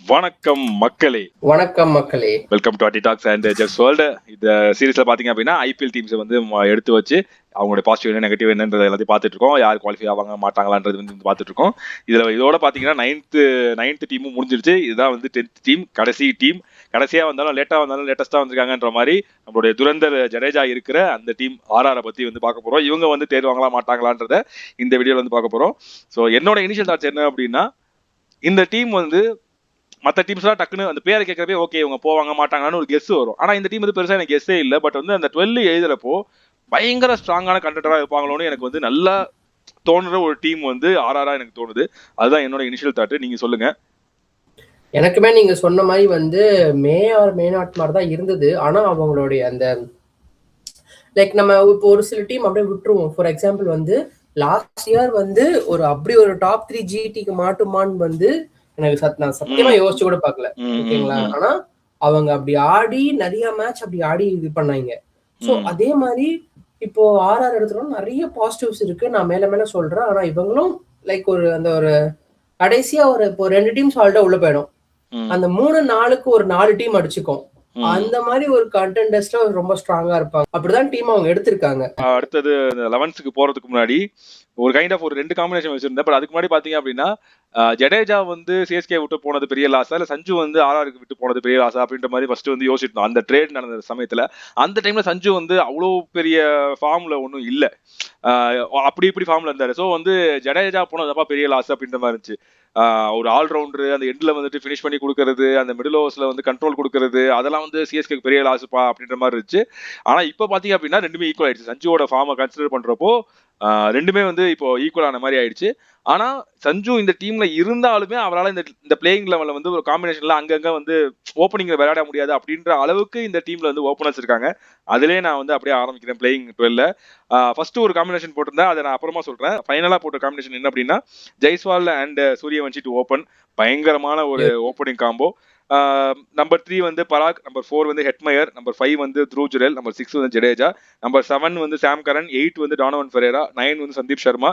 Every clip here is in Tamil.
வணக்கம் மக்களே. வணக்கம் மக்களே. வெல்கம் டு அட்டி டாக்ஸ் அண்ட் ஜெஃப்ஸ் வேர்ல்ட். இந்த சீரீஸ்ல பாத்தீங்க அப்படின்னா ஐபிஎல் டீம்ஸ் வந்து எடுத்து வச்சு அவங்களுடைய பாசிட்டிவ் என்ன நெகட்டிவ் என்னன்றது எல்லாத்தையும் பார்த்துட்டு இருக்கோம். யார் குவாலிஃபை ஆவாங்க மாட்டாங்களான்றது வந்து பார்த்துட்டு இருக்கோம். இதோட பாத்தீங்கன்னா நைன்த் டீமும் முடிஞ்சிருச்சு. இதுதான் வந்து 10th டீம், கடைசி டீம். கடைசியா வந்தாலும் லேட்டா வந்தாலும் லேட்டஸ்டா வந்திருக்காங்கன்ற மாதிரி நம்மளுடைய துரந்தர் ஜடேஜா இருக்கிற அந்த டீம் ஆர்ஆரை பத்தி வந்து பார்க்க போறோம். இவங்க வந்து தேர்வாங்களா மாட்டாங்களான்றத இந்த வீடியோல வந்து பார்க்க போறோம். ஸோ என்னோட இனிஷியல் தாட்ஸ் என்ன அப்படின்னா, இந்த டீம் வந்து மற்ற டீம்ஸ்லாம் டக்குன்னு அந்த பேரை கேட்கறப்பே ஓகே இவங்க போவாங்க மாட்டாங்கன்னு ஒரு கெஸ் வரும். ஆனா இந்த டீம் வந்து பெருசா எனக்கு கெஸ்ஸே இல்லை. பட் வந்து அந்த 12 எழுதுறப்போ பயங்கர ஸ்ட்ராங்கான கண்டென்டரா இருப்பாங்களோன்னு எனக்கு வந்து நல்லா தோணுற ஒரு டீம் வந்து ஆர்ஆரா எனக்கு தோணுது. அதுதான் என்னோட இனிஷியல் தாட். நீங்க சொல்லுங்க. எனக்குமே நீங்க சொன்ன மாதிரி வந்து மே நாட் மாதிரி தான் இருந்தது. ஆனா அவங்களுடைய அந்த லைக் நம்ம இப்போ ஒரு சில டீம் அப்படியே விட்டுருவோம். ஃபார் எக்ஸாம்பிள் வந்து லாஸ்ட் இயர் வந்து அப்படி ஒரு டாப் 3 ஜிடிக்கு மாட்டுமான்னு வந்து எனக்கு நான் சத்தியமா யோசிச்சு கூட பார்க்கல. ஓகேங்களா? ஆனா அவங்க அப்படி ஆடி நிறைய மேட்ச் அப்படி ஆடி இது பண்ணாங்க. ஸோ அதே மாதிரி இப்போ ஆர்ஆர் எடுத்துட்டோம், நிறைய பாசிட்டிவ்ஸ் இருக்கு. நான் மேல சொல்றேன். ஆனா இவங்களும் லைக் ஒரு கடைசியா இப்போ 2 டீம் சால்ட்டா உள்ள போயிடும். அந்த 3-4க்கு ஒரு 4 டீம் அடிச்சுக்கும். அந்த மாதிரி ஒரு கண்டெண்டர்ஸ்ல ரொம்ப ஸ்ட்ராங்கா இருப்பாங்க. அப்படிதான் டீம் அவங்க எடுத்திருக்காங்க. அடுத்தது 11க்கு போறதுக்கு முன்னாடி ஒரு கைண்ட் ஆஃப் ஒரு 2 காம்பினேஷன் வச்சிருந்தேன். பட் அதுக்கு முன்னாடி பாத்தீங்க அப்படின்னா ஜடேஜா வந்து சிஎஸ்கே விட்டு போனது பெரிய லாஸா இல்ல சஞ்சு வந்து ஆர்ஆருக்கு விட்டு போனது பெரிய லாஸா அப்படின்ற மாதிரி ஃபர்ஸ்ட் வந்து யோசிச்சிருந்தோம். அந்த ட்ரேட் நடந்த சமயத்துல அந்த டைம்ல சஞ்சு வந்து அவ்வளோ பெரிய ஃபார்ம்ல ஒன்றும் இல்லை, அப்படி இப்படி ஃபார்ம்ல இருந்தாரு. ஸோ வந்து ஜடேஜா போனதப்பா பெரிய லாஸ் அப்படின்ற மாதிரி இருந்துச்சு. ஒரு ஆல்ரவுண்டர் அந்த எண்ட்ல வந்துட்டு ஃபினிஷ் பண்ணி கொடுக்கறது, அந்த மிடில் ஓவர்ஸ்ல வந்து கண்ட்ரோல் கொடுக்கறது, அதெல்லாம் வந்து சிஎஸ்கே பெரிய லாஸ்ப்பா அப்படின்ற மாதிரி இருந்துச்சு. ஆனா இப்ப பாத்தீங்க அப்படின்னா ரெண்டுமே ஈக்குவல் ஆயிடுச்சு. சஞ்சுவோட ஃபார்மை கன்சிடர் பண்றப்போ ரெண்டுமே வந்து இப்போ ஈக்குவல் ஆன மாதிரி ஆயிடுச்சு. ஆனா சஞ்சு இந்த டீம்ல இருந்தாலுமே அவரால் இந்த பிளேயிங் லெவல்ல வந்து ஒரு காம்பினேஷன்ல அங்கங்க வந்து ஓப்பனிங்ல விளையாட முடியாது அப்படின்ற அளவுக்கு இந்த டீம்ல வந்து ஓப்பனர்ஸ் இருக்காங்க. அதுலயே நான் வந்து அப்படியே ஆரம்பிக்கிறேன். பிளேயிங் 12ல ஃபர்ஸ்ட் ஒரு காம்பினேஷன் போட்டிருந்தேன், அதை நான் அப்புறமா சொல்றேன். ஃபைனலா போட்ட காம்பினேஷன் என்ன அப்படின்னா Jaiswal and Suryavanshi to open. பயங்கரமான ஒரு ஓப்பனிங் காம்போ. நம்பர் 3 வந்து பராக், நம்பர் 4 வந்து ஹெட்மயர், நம்பர் 5 வந்து த்ரூவ் ஜுரேல், நம்பர் 6 வந்து ஜடேஜா, நம்பர் 7 வந்து சாம் கரன், 8 வந்து டானோவன் ஃபெரேரா, 9 வந்து சந்தீப் சர்மா,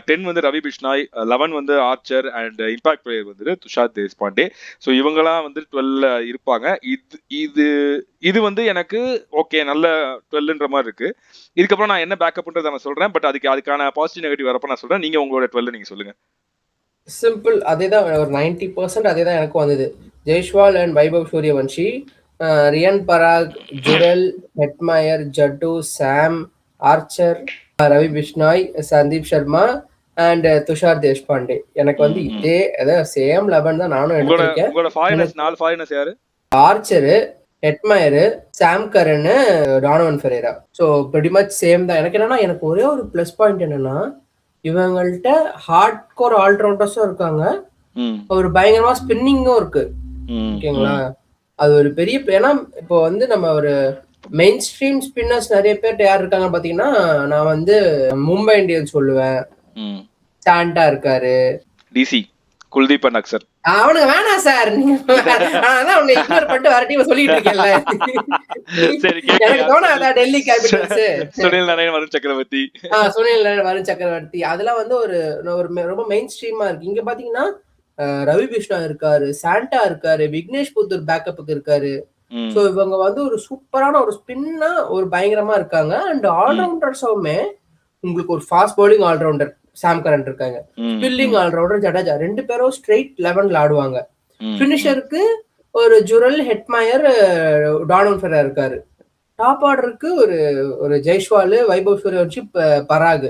10 வந்து ரவி பிஷ்னாய், 11 வந்து ஆர்ச்சர் அண்ட் இம்பாக்ட் பிளேயர் வந்து துஷார் தேஷ்பாண்டே. ஸோ இவங்கெல்லாம் வந்து 12 இருப்பாங்க. இது வந்து எனக்கு ஓகே நல்ல 12ன்ற மாதிரி இருக்கு. இதுக்கப்புறம் நான் என்ன பேக்கப்ன்றதை நான் சொல்றேன். பட் அதுக்கான பாசிட்டிவ் நெகட்டிவ் வரப்ப நான் சொல்றேன். நீங்க உங்களோட 12 நீங்க சொல்லுங்க. சிம்பிள், அதேதான். ஒரு 90% அதேதான் எனக்கும் வந்தது. Jaiswal and Vaibhav Suryavanshi, Riyan Parag, Jurel, Hetmyer, Jaddu, Sam, Archer, Ravi Bishnoi, Sandeep Sharma and Tushar Deshpande. எனக்கு வந்து இதே சேம் 11 தான் நானும் எடுத்திருக்கேன். உங்களோட ஃபாரினர்ஸ் 4 ஃபாரினர்ஸ் யாரு? Archer, Hetmyer, Sam Curran, Donovan Ferreira. So pretty much same தான். எனக்கு என்னன்னா, எனக்கு ஒரே ஒரு பிளஸ் பாயிண்ட் என்னன்னா, இவங்கள்ட்ட ஹார்ட் கோர் ஆல்ரவுண்டர்ஸும் இருக்காங்க, ஒரு பயங்கரமா ஸ்பின்னிங்கும் இருக்கு. ஓகேங்களா? அது ஒரு பெரிய, ஏன்னா இப்போ வந்து நம்ம ஒரு மெயின் ஸ்ட்ரீம் ஸ்பின்னர்ஸ் நிறைய பேர் யார் இருக்காங்க பாத்தீங்கன்னா, நான் வந்து மும்பை இந்தியன்ஸ் சொல்லுவேன். சாண்டா இருக்காரு, டிசி குல்தீப் அக்சர். அவனுக்கு வேணாம் சார், வேற டீம் சொல்லிட்டு இருக்கேன்ல. எனக்கு தோணா அதான் டெல்லி கேபிட்டல்ஸ், சுனில் நரேன், வருண் சக்கரவர்த்தி, வருண் சக்கரவர்த்தி, அதெல்லாம் வந்து ஒரு ரொம்ப மெயின் ஸ்ட்ரீமா இருக்கு. இங்க பாத்தீங்கன்னா ரவி பிஷ்னா இருக்காரு, சாண்டா இருக்காரு, விக்னேஷ் புத்தூர் பேக்கப்புக்கு இருக்காரு. சோ இவங்க வந்து ஒரு சூப்பரான ஒரு ஸ்பின்னா ஒரு பயங்கரமா இருக்காங்க. அண்ட் ஆல்ரவுண்டர்ஸுமே உங்களுக்கு ஒரு ஃபாஸ்ட் பவுலிங் ஆல்ரவுண்டர் சாம் கரன் இருக்காங்க, ஸ்பில்லிங் ஆல்ரவுண்டர் ஜடேஜா, 2 பேரும் ஸ்ட்ரெயிட் 11ல ஆடுவாங்க. பினிஷருக்கு ஒரு ஜுரல், ஹெட்மயர், டானோவன் ஃபெரேரா இருக்காரு. டாப் ஆர்டருக்கு ஒரு ஜெய்ஸ்வால், வைபவ் சூரியவன்ஷி, பராக்.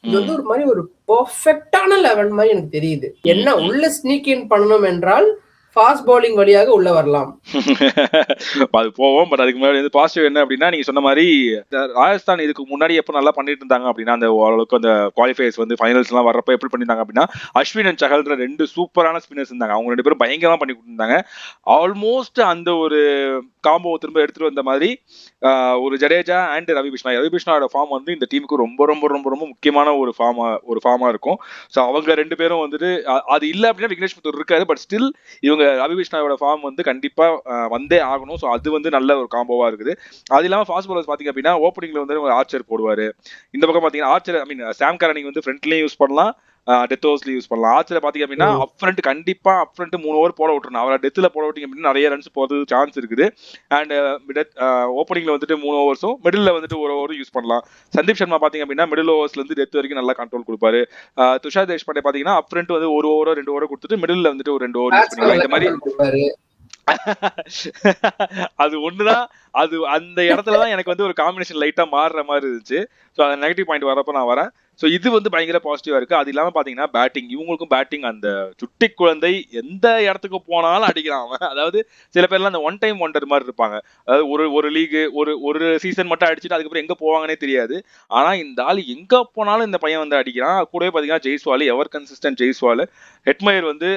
இது வந்து ஒரு மாதிரி ஒரு பெர்ஃபெக்டான 11 மாதிரி எனக்கு தெரியுது. என்ன உள்ள ஸ்னீக் இன் பண்ணணும் என்றால் ஃபாஸ்ட் பவுலிங் வழியாக உள்ள வரலாம். அது போவோம். பட் அதுக்கு முன்னாடி வந்து பாசிட்டிவ் என்ன அப்படின்னா, நீங்க சொன்ன மாதிரி ராஜஸ்தான் இதுக்கு முன்னாடி எப்போ நல்லா பண்ணிட்டு இருந்தாங்க அப்படின்னா, அந்த ஓரளவுக்கு அந்த குவாலிஃபயர்ஸ் வந்து ஃபைனல்ஸ் எல்லாம் வர்றப்ப எப்படி பண்ணிருந்தாங்க அப்படின்னா, அஸ்வின் அண்ட் சஹல்ன்ற 2 சூப்பரான ஸ்பின்னர்ஸ் இருந்தாங்க. அவங்க 2 பேரும் பயங்கரமா பண்ணி கொடுத்துருந்தாங்க. ஆல்மோஸ்ட் அந்த ஒரு காம்போ திரும்ப எடுத்துட்டு வந்த மாதிரி ஒரு ஜடேஜா அண்ட் ரவி பிஷ்னாயோட ஃபார்ம் வந்து இந்த டீமுக்கு ரொம்ப ரொம்ப ரொம்ப ரொம்ப முக்கியமான ஒரு ஃபார்மா இருக்கும். ஸோ அவங்க 2 பேரும் வந்துட்டு அது இல்லை அப்படின்னா விக்னேஷ் புத்தூர் இருக்காது. பட் ஸ்டில் இவங்க ரவி பிஷ்னாயோட ஃபார்ம் வந்து கண்டிப்பா வந்தே ஆகணும். ஸோ அது வந்து நல்ல ஒரு காம்போவா இருக்குது. அது இல்லாமல் ஃபாஸ்ட் பாலர்ஸ் பாத்தீங்க அப்படின்னா ஓப்பனிங்ல வந்து ஆர்ச்சர் போடுவாரு. இந்த பக்கம் பாத்தீங்கன்னா ஆர்ச்சர் சாம் கரனிங் வந்து ஃப்ரண்ட்லயும் யூஸ் பண்ணலாம், டெத் ஓவர்ஸ்ல யூஸ் பண்ணலாம். ஆர்ச்சரை பாத்தீங்க அப்படின்னா அப்ஃப்ரண்ட் கண்டிப்பா அப்ஃப்ரண்ட் 3 ஓவர் போட விட்டுறணும். அவரை டெத்ல போட விட்டீங்க அப்படின்னா நிறைய ரன்ஸ் போறது சான்ஸ் இருக்குது. அண்ட் ஓப்பனிங்ல வந்துட்டு 3 ஓவர்ஸும் மிடில் வந்துட்டு 1 ஓவரும் யூஸ் பண்ணலாம். சந்தீப் சர்மா பாத்தீங்க அப்படின்னா மிடில் ஓவர்ஸ்ல இருந்து டெத் வரைக்கும் நல்லா கண்ட்ரோல் கொடுப்பாரு. துஷார் தேஷ்பாண்டே பாத்தீங்கன்னா அப்ஃப்ரண்ட் வந்து 1 ஓவரோ 2 ஓவரோ கொடுத்துட்டு மிடில் வந்துட்டு ஒரு 2 ஓவர் யூஸ் பண்ணிக்கலாம். இந்த மாதிரி அது ஒண்ணுதான். அது அந்த இடத்துலதான் எனக்கு வந்து ஒரு காம்பினேஷன் லைட்டா மாறுற மாதிரி இருந்துச்சு. ஸோ அந்த நெகட்டிவ் பாயிண்ட் வரப்ப நான் வரேன். ஸோ இது வந்து பயங்கர பாசிட்டிவா இருக்கு. அது இல்லாம பாத்தீங்கன்னா பேட்டிங், இவங்களுக்கும் பேட்டிங் அந்த சுட்டி குழந்தை எந்த இடத்துக்கு போனாலும் அடிக்கிறான் அவன். அதாவது சில பேர்லாம் அந்த ஒன் டைம் ஒண்டர் மாதிரி இருப்பாங்க. அதாவது ஒரு லீக் ஒரு சீசன் மட்டும் அடிச்சுட்டு அதுக்கப்புறம் எங்க போவாங்கன்னே தெரியாது. ஆனா இந்த ஆள் எங்க போனாலும் இந்த பையன் வந்து அடிக்கிறான். கூடவே பாத்தீங்கன்னா ஜெய்ஸ்வால், எவர் கன்சிஸ்டன்ட் ஜெய்ஸ்வால். ஹெட்மயர் வந்து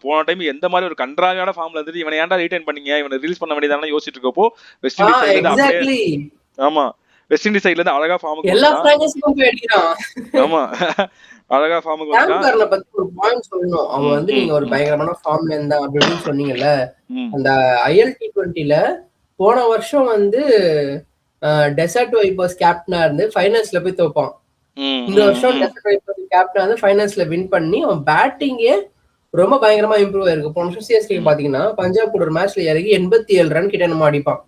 போன டைம் எந்த மாதிரி ஒரு கன்றாவியான ஃபார்ம்ல இருந்துட்டு இவனை ஏன்டா ரீடைன் பண்ணீங்க, இவனை ரிலீஸ் பண்ண வேண்டியதானே யோசிச்சுட்டு இருக்கப்போ வெஸ்ட் இண்டீஸ் சைடுல இருந்து அப்படியே ஆமா வெஸ்ட் இண்டீஸ் சைடுல இருந்து அழகா ஃபார்முக்கு எல்லா பிரான்ச்சைஸிக்கும் போய் அடிக்கிறான். ஆமா அழகா ஃபார்முக்கு வந்துட்டான். சாம் கர்னை பத்தி ஒரு பாயிண்ட் சொல்லணும். அவன் வந்து நீங்க ஒரு பயங்கரமான ஃபார்ம்ல இருந்தா அப்படின்னு சொன்னீங்கல்ல, அந்த ILT20ல போன வருஷம் வந்து டெசர்ட் வைப்பர்ஸ் கேப்டனா இருந்து ஃபைனல்ஸ்ல போய் தோப்பான். இந்த வருஷம் டெசர்ட் வைப்பர்ஸ் கேப்டனா இருந்து ஃபைனல்ஸ்ல வின் பண்ணி அவன் பேட்டிங்கே ரொம்ப பயங்கரமா இம்ப்ரூவ் ஆயிருக்கு. போன வருஷம் CSK பாத்தீங்கன்னா பஞ்சாப் கூட ஒரு மேட்ச்ல இறங்கி 87 ரன் கிட்ட நம்ம அடிப்பான்.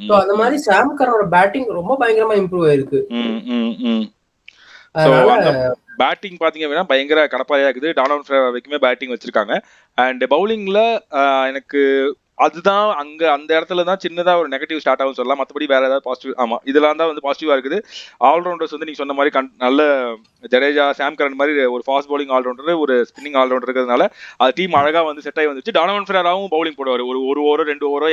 சோ அந்த மாதிரி சாம் கர்னோட பேட்டிங் ரொம்ப பயங்கரமா இம்ப்ரூவ் ஆயிருக்கு. பேட்டிங் பாத்தீங்க அப்படின்னா பயங்கர கடப்பாறையா இருக்குது. டானோன் வரைக்குமே பேட்டிங் வச்சிருக்காங்க. அண்ட் பவுலிங்ல எனக்கு அதுதான் அங்க அந்த இடத்துல தான் சின்னதா ஒரு நெகட்டிவ் ஸ்டார்ட் ஆகும் சொல்லலாம். மற்றபடி வேற ஏதாவது பாசிட்டிவ், ஆமா இதெல்லாம் தான் வந்து பாசிட்டிவா இருக்குது. ஆல்ரவுண்டர்ஸ் வந்து நீங்க சொன்ன மாதிரி நல்ல ஜடேஜா, சாம் கரன் மாதிரி ஒரு ஃபாஸ்ட் பவுலிங் ஆல்ரவுண்டர், ஒரு ஸ்பின்னிங் ஆல்ரவுண்டர் இருக்கிறதுனால அது டீம் அழகா வந்து செட் ஆகி வந்துச்சு. டானோன் ஃபெரராவும் பவுலிங் போடுவார். ஒரு ஓவரோ 2 ஓவரோ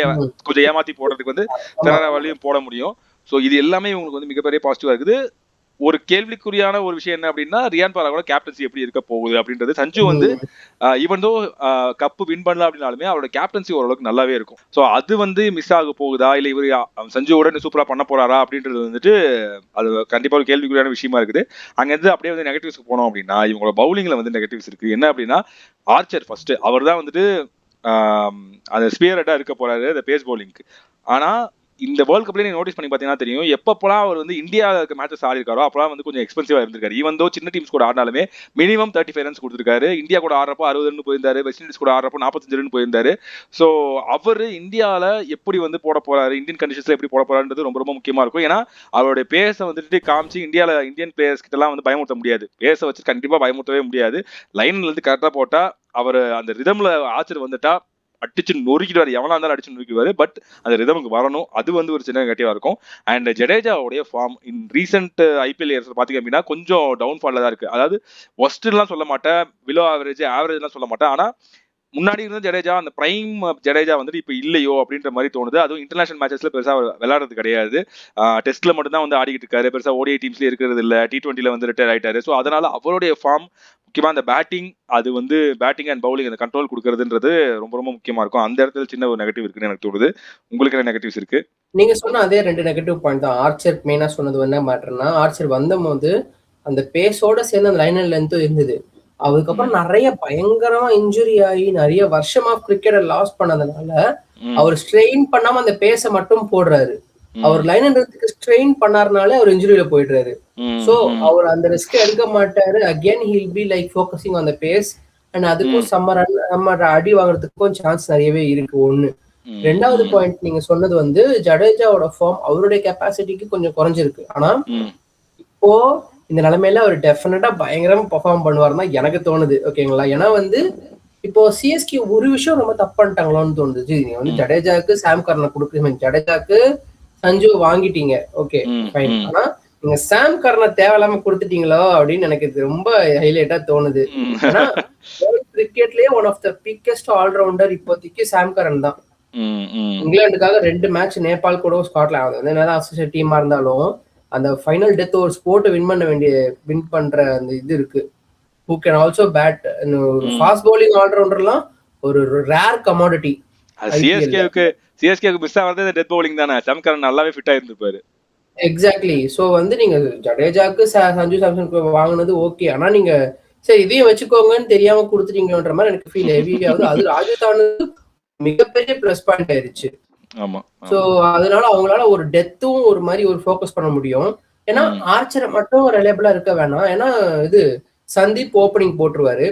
கொஞ்சம் ஏமாத்தி போடுறதுக்கு வந்து ஃபெரராவாலையும் போட முடியும். ஸோ இது எல்லாமே இவங்களுக்கு வந்து மிகப்பெரிய பாசிட்டிவா இருக்குது. ஒரு கேள்விக்குறியான ஒரு விஷயம் என்ன அப்படின்னா ரியான் பராகோட கேப்டன்சி எப்படி இருக்க போகுது அப்படின்றது. சஞ்சு வந்து ஈவன் தோ கப்பு வின் பண்ணல அப்படின்னாலுமே அவரோட கேப்டன்சி ஓரளவுக்கு நல்லாவே இருக்கும். ஸோ அது வந்து மிஸ் ஆக போகுதா, இல்லை இவர் சஞ்சுவோட சூப்பரா பண்ண போறாரா அப்படின்றது வந்துட்டு அது கண்டிப்பா ஒரு கேள்விக்குறியான விஷயமா இருக்குது. அங்கிருந்து அப்படியே வந்து நெகட்டிவ்ஸ்க்கு போனோம் அப்படின்னா இவங்களோட பவுலிங்ல வந்து நெகட்டிவ்ஸ் இருக்கு. என்ன அப்படின்னா ஆர்ச்சர் ஃபர்ஸ்ட் அவர் தான் வந்துட்டு அந்த ஸ்பியர் ஹெட்டா இருக்க போறாரு அந்த பேஸ் பவுலிங்க்கு. ஆனா இந்த வேர்ல்ட் கப்ல நீங்க நோட்டீஸ் பண்ணி பாத்தீங்கன்னா தெரியும், எப்பப்பெல்லாம் அவர் வந்து இந்தியாவுக்கு மேட்சஸ் ஆடி இருக்காரோ அப்பெல்லாம் வந்து கொஞ்சம் எக்ஸ்பென்சிவா இருந்திருக்காரு. ஈவன் தோ சின்ன டீம்ஸ் கூட ஆடினாலுமே மினிமம் 35 ரன்ஸ் கொடுத்திருக்காரு. இந்தியா கூட ஆடுறப்போ 60 ரன் போயிருந்தாரு, வெஸ்ட் இண்டீஸ் கூட ஆடுறப்போ 45 ரன் போயிருந்தாரு. ஸோ அவரு இந்தியாவில எப்படி வந்து போட போறாரு, இந்தியன் கண்டிஷன்ஸ்ல எப்படி போட போறாருன்றது ரொம்ப ரொம்ப முக்கியமா இருக்கும். ஏன்னா அவருடைய பேஸை வந்துட்டு காமிச்சு இந்தியன் பிளேயர்ஸ் கிட்ட எல்லாம் வந்து பயமுறுத்த முடியாது. பேஸை வச்சு கண்டிப்பா பயமுறுத்தவே முடியாது. லைன்ல இருந்து கரெக்டா போட்டா அவர் அந்த ரிதம்ல ஆச்சர் வந்துட்டா அடிச்சு நொறுக்கிடுவாரு, எவனா இருந்தாலும் அடிச்சு நொறுக்கிடுவாரு. பட் அந்த ரிதமுக்கு வரணும், அது வந்து ஒரு சின்ன நெகட்டிவா இருக்கும். அண்ட் ஜடேஜாவுடைய form in recent IPL years பாத்தீங்க அப்படின்னா கொஞ்சம் டவுன்ஃபால்ல தான் இருக்கு. அதாவது ஒஸ்ட்லாம் சொல்ல மாட்டேன், பிலோ ஆவரேஜ்லாம் சொல்ல மாட்டேன். ஆனா முன்னாடி இருந்த ஜடேஜா, அந்த பிரைம் ஜடேஜா வந்துட்டு இப்ப இல்லையோ அப்படின்ற மாதிரி தோணுது. அதுவும் இன்டர்நேஷனல் மேட்சஸ்ல பெருசா விளையாடுறது கிடையாது. டெஸ்ட்ல மட்டும் தான் வந்து ஆடிக்கிட்டு இருக்காரு. பெருசா ODI டீம்ஸ்ல இருக்கிறது இல்ல. T20ல வந்து ரிட்டையர் ஆயிட்டாரு. ஸோ அதனால அவருடைய ஃபார்ம் முக்கியமா அந்த பேட்டிங், அது வந்து பேட்டிங் அண்ட் பவுலிங் அந்த கண்ட்ரோல் கொடுக்கறதுன்றது ரொம்ப ரொம்ப முக்கியமா இருக்கும். அந்த இடத்துல சின்ன ஒரு நெகட்டிவ் இருக்குன்னு எனக்கு தோணுது. உங்களுக்கு என்ன நெகட்டிவ்ஸ் இருக்கு? நீங்க சொன்ன அதே 2 நெகட்டிவ் பாயிண்ட் தான். ஆர்ச்சர் மெயினா சொன்னது என்ன மேட்டர்னா, ஆர்ச்சர் வந்தபோது அந்த பேஸோட சேர்ந்து அந்த லைன் அண்ட் லென்த்தும் இருந்தது. அதுக்கப்புறம் நிறைய பயங்கரமா இன்ஜுரி ஆகி நிறைய வருஷமா கிரிக்கெட்டை லாஸ் பண்ணதுனால அவர் ஸ்ட்ரெயின் பண்ணாம அந்த பேஸை மட்டும் போடுறாரு. அவர் லைன் அண்ட் ஸ்ட்ரெயின் பண்ணாருனாலே அவர் இன்ஜுரியில போயிடுறாரு. சோ அவர் அந்த ரிஸ்க் எடுக்க மாட்டாரு. Again he'll be like focusing on the pace. And அதுக்கும் நம்ம அடி வாங்குறதுக்கும் சான்ஸ் நிறையவே இருக்கு. ஒண்ணு. ரெண்டாவது பாயிண்ட் நீங்க சொன்னது வந்து ஜடேஜாவோட ஃபார்ம் அவருடைய கெப்பாசிட்டிக்கு கொஞ்சம் குறைஞ்சிருக்கு. ஆனா இப்போ இந்த நிலைமையில அவர் டெஃபினட்டா பயங்கரமா பெர்ஃபார்ம் பண்ணுவாருன்னா எனக்கு தோணுது. ஓகேங்களா? ஏன்னா வந்து இப்போ CSK ஒரு விஷயம் ரொம்ப தப்பு பண்ணிட்டாங்களோன்னு தோணுது. நீங்க வந்து ஜடேஜாக்கு சாம் கர்னை கொடுக்குறீங்க, ஜடேஜாக்கு சஞ்சு வாங்கிட்டீங்க, ஓகே ஃபைன். ஆனா நீங்க சாம் கர்னை தேவையில்லாம கொடுத்துட்டீங்களோ அப்படின்னு எனக்கு இது ரொம்ப ஹைலைட்டா தோணுது. ஏன்னா கிரிக்கெட்லயே one of the biggest allrounder இப்போதைக்கு சாம் கரன் தான். இங்கிலாந்துக்காக 2 மேட்ச் நேபாள் கூட ஸ்காட்லாந்து வந்து என்னதான் அசோசியேட் டீமா இருந்தாலும் அந்த ஃபைனல் டெத் ஒரு ஸ்போர்ட்டை வின் பண்ற அந்த இது இருக்கு. Who can also bat. Fast bowling ஆல்ரவுண்டர்லாம் ஒரு ரேர் கமாடிட்டி. சிஎஸ்கேக்கு மிஸ் ஆவறதே டெத் பவுலிங் தானே. சாம் கரன் நல்லாவே ஃபிட் ஆயிருந்திருப்பாரு. எக்ஸாக்ட்லி. சோ வந்து நீங்க ஜடேஜாக்கு சஞ்சு சாம்சனுக்கு வாங்குனது ஓகே. ஆனா நீங்க சரி இதையும் வச்சுக்கோங்கன்னு தெரியாம கொடுத்துட்டீங்கன்ற மாதிரி எனக்கு ஃபீல் ஹெவியாவது. அது ராஜஸ்தானுக்கு மிகப்பெரிய பிளஸ் பாயிண்ட் ஆயிருச்சு. சோ அதனால அவங்களால ஒரு டெத்தும் ஒரு மாதிரி ஒரு ஃபோக்கஸ் பண்ண முடியும். ஏன்னா ஆர்ச்சரை மட்டும் ரிலையபிளா இருக்க வேணாம். ஏன்னா இது சந்தீப் ஓப்பனிங் போட்டுருவாரு.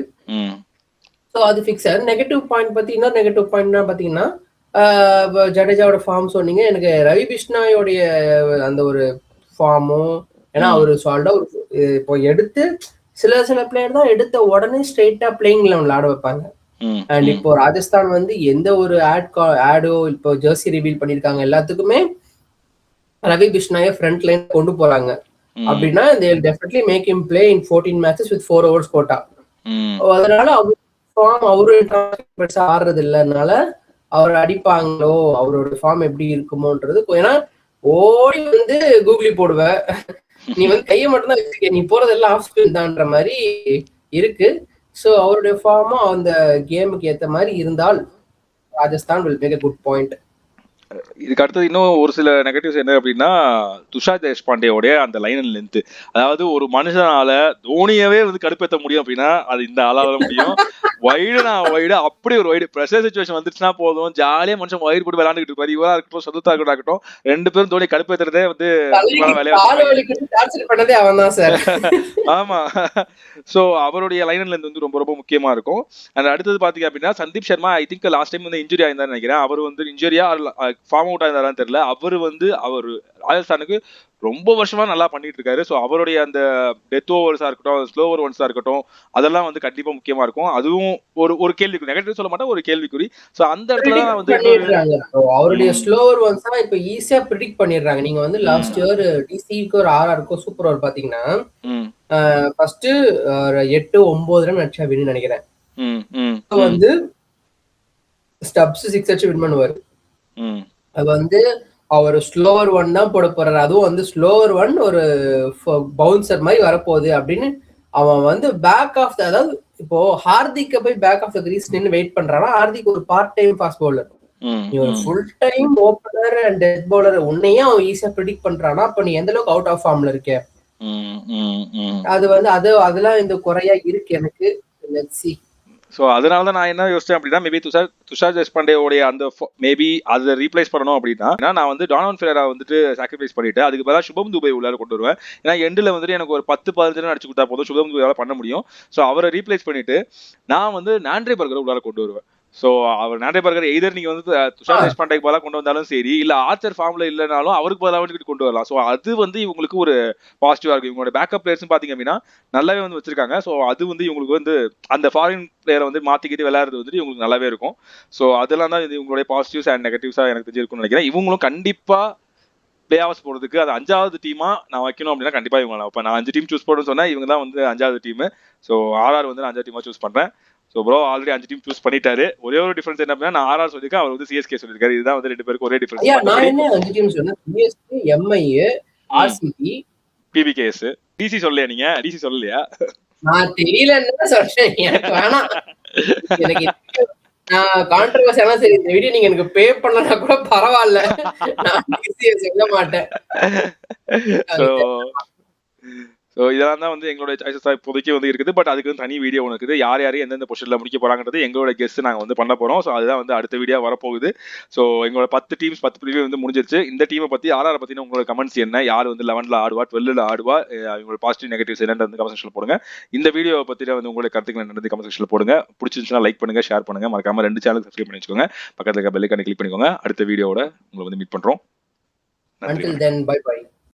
ஸோ அது ஃபிக்ஸர். நெகட்டிவ் பாயிண்ட் பார்த்தீங்கன்னா, நெகட்டிவ் பாயிண்ட்னா பார்த்தீங்கன்னா, ஜடேஜாவோட ஃபார்ம் சொன்னீங்க. எனக்கு ரவி பிஷ்னாயோடைய அந்த ஒரு ஃபார்மும், ஏன்னா அவர் சால்டா ஒரு இப்போ எடுத்து சில பிளேயர் தான் எடுத்த உடனே ஸ்ட்ரெயிட்டா பிளேயிங் லெவன்ல ஆட வைப்பாங்க. அண்ட் இப்போ ராஜஸ்தான் வந்து எந்த ஒரு ஆடோ இப்போ ஜெர்சி ரிவீல் பண்ணிருக்காங்க எல்லாத்துக்குமே ரவி பிஷ்னாய ஃப்ரண்ட் லைன் கொண்டு போறாங்க. அப்படின்னா they will definitely make him play in 14 matches with 4 overs quota. அதனால அவரும் பெருசா ஆடுறது இல்லைனால அவர் அடிப்பாங்களோ, அவரோட ஃபார்ம் எப்படி இருக்குமோன்றது. ஏன்னா ஓடி வந்து கூகுளி போடுவ, நீ வந்து கையை மட்டும் தான் வச்சுக்க, நீ போறதெல்லாம் ஆஃப் ஸ்பின் தான்ற மாதிரி இருக்கு. ஸோ அவருடைய ஃபார்மும் அந்த கேமுக்கு ஏற்ற மாதிரி இருந்தால் Rajasthan will make a good point. இதுக்கு அடுத்தது இன்னும் ஒரு சில நெகட்டிவ்ஸ் என்ன அப்படின்னா, துஷார் தேஷ்பாண்டேயோடைய அந்த லைன் அண்ட் லென்த். அதாவது ஒரு மனுஷனால தோனியவே வந்து கடுப்பேற்ற முடியும் அப்படின்னா அது இந்த ஆளால முடியும். வைடு அப்படி ஒரு வைடு ப்ரெஷர் சிச்சுவேஷன் வந்துச்சுன்னா போதும், ஜாலியா மனுஷன் வைடு போட்டு விளையாண்டுட்டு இருப்பாரு. இவரா இருக்கட்டும், சதுத்தா இருக்கட்டும், ரெண்டு பேரும் தோனி கடுப்பேற்றுறதே வந்து ஆமா. சோ அவருடைய லைன் அண்ட் லென்த் வந்து ரொம்ப ரொம்ப முக்கியமா இருக்கும். அண்ட் அடுத்தது பாத்தீங்க அப்படின்னா, Sandeep Sharma I think last time வந்து இன்ஜுரி ஆயிருந்தாரு நினைக்கிறேன். அவர் வந்து இன்ஜுரியா ஃபார்ம் அவுட் ஆயிருந்தாரான்னு தெரியல. அவர் வந்து அவர் ராஜஸ்தானுக்கு ரொம்ப வருஷமா நல்லா பண்ணிட்டு இருக்காரு. ஸோ அவருடைய அந்த டெத் ஓவர்ஸா இருக்கட்டும், ஸ்லோவர் ஒன்ஸா இருக்கட்டும், அதெல்லாம் வந்து கண்டிப்பா முக்கியமா இருக்கும். அதுவும் ஒரு கேள்விக்குறி, நெகட்டிவ் சொல்ல மாட்டேன், ஒரு கேள்விக்குறி. ஸோ அந்த இடத்துல வந்து அவருடைய ஸ்லோவர் ஒன்ஸ் தான் இப்ப ஈஸியா ப்ரெடிக்ட் பண்ணிடுறாங்க. நீங்க வந்து லாஸ்ட் இயர் டிசிக்கு ஒரு ஆர்ஆருக்கும் சூப்பர் ஓவர் பாத்தீங்கன்னா, ஃபர்ஸ்ட் 8-9 ரன் அடிச்சா வின்னு நினைக்கிறேன். வந்து ஸ்டப்ஸ் 6 அடிச்சு வின் பண்ணுவாரு. அது வந்து அவர் ஸ்லோவர் ஒன் தான் போட போறாரு. அதுவும் வந்து ஸ்லோவர் ஒன் ஒரு பவுன்சர் மாதிரி வரப்போகுது அப்படின்னு அவன் வந்து பேக் ஆஃப் அதாவது இப்போ ஹார்திக்க போய் பேக் ஆஃப் த கிரீஸ் நின்று வெயிட் பண்றானா, ஹார்திக் ஒரு பார்ட் டைம் ஃபாஸ்ட் பவுலர், நீ ஒரு full time opener and death bowler, உன்னையே அவன் ஈஸியா ப்ரெடிக்ட் பண்றானா, அப்ப நீ எந்த அளவுக்கு அவுட் ஆஃப் ஃபார்ம்ல இருக்க? அது வந்து அதெல்லாம் இந்த குறையா இருக்கு எனக்கு. Let's see. ஸோ அதனால தான் நான் என்ன யோசிச்சேன் அப்படின்னா, மேபி துஷார் தேஷ்பாண்டேயோடைய அந்த மேபி அதை ரீப்ளேஸ் பண்ணணும் அப்படின்னா, நான் வந்து டானன் ஃபெரேரா வந்துட்டு சாக்ரிஃபைஸ் பண்ணிட்டு அதுக்கு பதிலாக சுபம் துபை உள்ளார கொண்டு வருவேன். ஏன்னா எண்டில் வந்துட்டு எனக்கு ஒரு 10-15 ரன் அடிச்சு கொடுத்தா போதும், சுபம் துபையால் பண்ண முடியும். ஸோ அவரை ரீப்ளேஸ் பண்ணிட்டு நான் வந்து நாண்ட்ரே பர்கரை உள்ளார கொண்டு வருவேன். ஸோ அவர் நாண்ட்ரே பர்கர் எய்தர் நீங்க வந்து துஷார் தேஷ்பாண்டேக்கு பதிலாக கொண்டு வந்தாலும் சரி, இல்ல ஆர்ச்சர் ஃபார்ம்ல இல்லைனாலும் அவருக்கு பதிலாக கொண்டு வரலாம். ஸோ அது வந்து இவங்களுக்கு ஒரு பாசிட்டிவா இருக்கு. இவங்களோட பேக்கப் பிளேயர்ஸ் பாத்தீங்க அப்படின்னா நல்லாவே வந்து வச்சிருக்காங்க. ஸோ அது வந்து இவங்களுக்கு வந்து அந்த ஃபாரின் பிளேயரை வந்து மாத்திக்கிட்டு விளையாடுறது வந்து இவங்களுக்கு நல்லாவே இருக்கும். ஸோ அதெல்லாம் தான் இவங்களுடைய பாசிட்டிவ்ஸ் அண்ட் நெகட்டிவ்ஸா எனக்கு தெரிஞ்சிருக்கும்னு நினைக்கிறேன். இவங்களும் கண்டிப்பா பிளே ஆஃப்ஸ் போறதுக்கு அது 5வது டீமா நான் வைக்கணும் அப்படின்னா கண்டிப்பா இவங்க இப்போ நான் 5 டீம் சூஸ் பண்ணணும்னு சொன்னா இவங்க தான் வந்து 5வது டீம். ஸோ ஆர்ஆர் வந்து 5வது டீமா சூஸ் பண்றேன். So bro already 5 team choose பண்ணிட்டாரு. ஒரே ஒரு டிஃபரன்ஸ் என்ன அப்படின்னா, நான் ஆர்ஆர் சொல்லியிருக்கேன், அவர் வந்து சிஎஸ்கே சொல்லியிருக்காரு. இதுதான் வந்து 2 பேருக்கு ஒரே டிஃபரன்ஸ். நான் என்ன 5 டீம் சொன்னேன்? CSK, MI, RCB, PBKS. DC சொல்லலையா? நீங்க டிசி சொல்லலையா? நான் தெரியலன்னு சொல்றேன். எனக்கு வேணாம். எனக்கு நான் கான்ட்ரோவர்சியானா சரி, இந்த வீடியோ நீங்க எனக்கு பே பண்ணலனா கூட பரவாயில்ல, நான் டிசியை சொல்ல மாட்டேன். ஸோ இதெல்லாம் தான் வந்து எங்களோட சாய்ஸஸாக இப்போதைக்கு வந்து இருக்குது. பட் அதுக்கு வந்து தனி வீடியோ ஒன்று இருக்குது. யார் யார் எந்தெந்த பொசிஷனில் முடிக்க போகிறாங்கிறது எங்களோட கெஸ்ட் நாங்கள் வந்து பண்ண போகிறோம். ஸோ அதுதான் வந்து அடுத்த வீடியோ வரப்போகுது. ஸோ எங்களோட 10 டீம்ஸ் 10 ப்ரிவியூ வந்து முடிஞ்சிருச்சு. இந்த டீமை பற்றி ஆர்ஆர் பற்றின உங்களோட கமெண்ட்ஸ் என்ன, யார் வந்து 11ல் ஆடுவா, 12ல் ஆடுவா, இவங்களோட பாசிட்டிவ் நெகட்டிவ்ஸ் என்னன்னு வந்து கமெண்ட் செக்ஷனில் போடுங்க. இந்த வீடியோவை பற்றின வந்து உங்களோட கருத்துக்கள் என்னது கமெண்ட் செக்ஷனில் போடுங்க. பிடிச்சிருந்துச்சுன்னா லைக் பண்ணுங்க, ஷேர் பண்ணுங்க, மறக்காம 2 சேனல் சப்ஸ்கிரைப் பண்ணி வச்சுக்கோங்க. பக்கத்தில் இருக்க பெல் ஐகானை கிளிக் பண்ணிக்கோங்க. அடுத்த வீடியோட உங்களை வந்து மீட் பண்ணுறோம். Until then, bye bye.